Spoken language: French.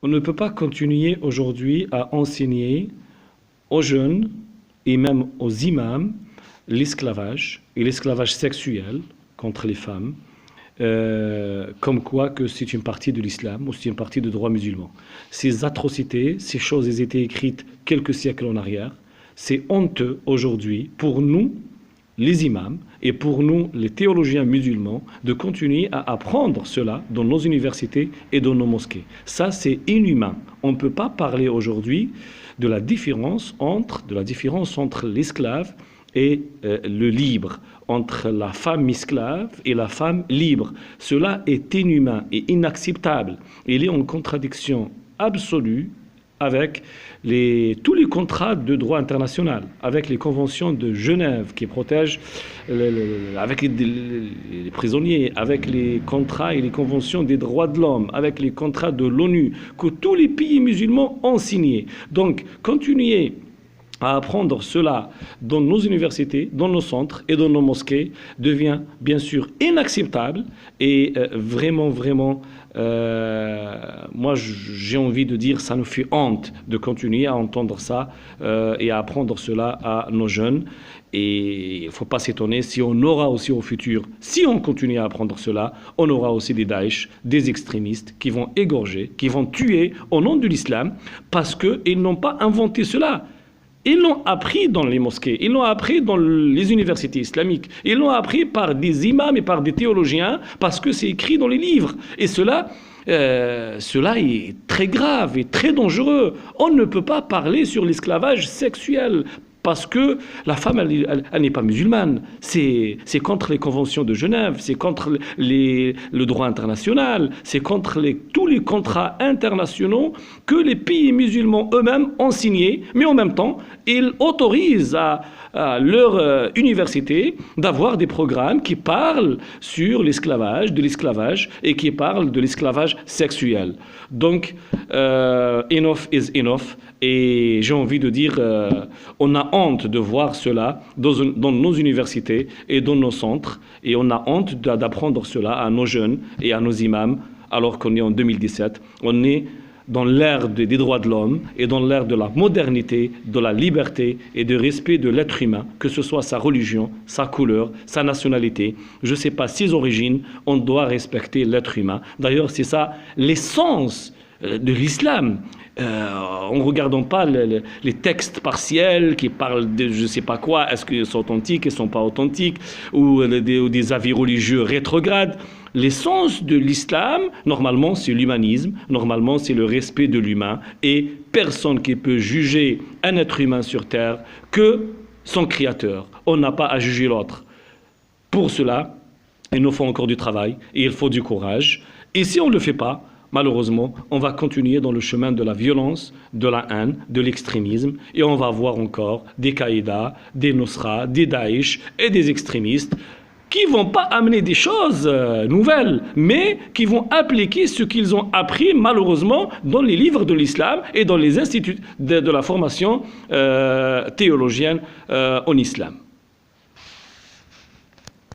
On ne peut pas continuer aujourd'hui à enseigner aux jeunes et même aux imams l'esclavage et l'esclavage sexuel contre les femmes, comme quoi que c'est une partie de l'islam ou c'est une partie du droit musulman. Ces atrocités, ces choses, elles étaient écrites quelques siècles en arrière. C'est honteux aujourd'hui pour nous, les imams, et pour nous, les théologiens musulmans, de continuer à apprendre cela dans nos universités et dans nos mosquées. Ça, c'est inhumain. On ne peut pas parler aujourd'hui de la différence entre l'esclave et le libre, entre la femme esclave et la femme libre. Cela est inhumain et inacceptable. Il est en contradiction absolue avec tous les contrats de droit international, avec les conventions de Genève qui protègent avec les prisonniers, avec les contrats et les conventions des droits de l'homme, avec les contrats de l'ONU, que tous les pays musulmans ont signés. Donc, continuer à apprendre cela dans nos universités, dans nos centres et dans nos mosquées devient bien sûr inacceptable et vraiment, moi j'ai envie de dire ça nous fait honte de continuer à entendre ça et à apprendre cela à nos jeunes. Et il ne faut pas s'étonner si on aura aussi au futur, si on continue à apprendre cela, on aura aussi des Daesh, des extrémistes qui vont égorger, qui vont tuer au nom de l'islam parce qu'ils n'ont pas inventé cela. Ils l'ont appris dans les mosquées, ils l'ont appris dans les universités islamiques, ils l'ont appris par des imams et par des théologiens parce que c'est écrit dans les livres. Et cela est très grave et très dangereux. On ne peut pas parler sur l'esclavage sexuel parce que la femme, elle n'est pas musulmane. C'est contre les conventions de Genève, c'est contre le droit international, c'est contre tous les contrats internationaux que les pays musulmans eux-mêmes ont signés, mais en même temps, ils autorisent à leur université d'avoir des programmes qui parlent sur de l'esclavage et qui parlent de l'esclavage sexuel. Donc, enough is enough. Et j'ai envie de dire, on a honte de voir cela dans nos universités et dans nos centres, et on a honte d'apprendre cela à nos jeunes et à nos imams, alors qu'on est en 2017. On est dans l'ère des droits de l'homme et dans l'ère de la modernité, de la liberté et du respect de l'être humain, que ce soit sa religion, sa couleur, sa nationalité, je ne sais pas, ses origines, on doit respecter l'être humain. D'ailleurs, c'est ça l'essence de l'islam. En ne regardant pas les textes partiels qui parlent de je ne sais pas quoi, est-ce qu'ils sont authentiques, ils ne sont pas authentiques, ou des avis religieux rétrogrades. L'essence de l'islam, normalement, c'est l'humanisme, normalement, c'est le respect de l'humain, et personne qui peut juger un être humain sur terre que son créateur. On n'a pas à juger l'autre. Pour cela, il nous faut encore du travail, et il faut du courage. Et si on ne le fait pas, malheureusement, on va continuer dans le chemin de la violence, de la haine, de l'extrémisme, et on va voir encore des Qaïda, des Nusra, des Daesh et des extrémistes qui ne vont pas amener des choses nouvelles, mais qui vont appliquer ce qu'ils ont appris malheureusement dans les livres de l'islam et dans les instituts de la formation théologienne en islam.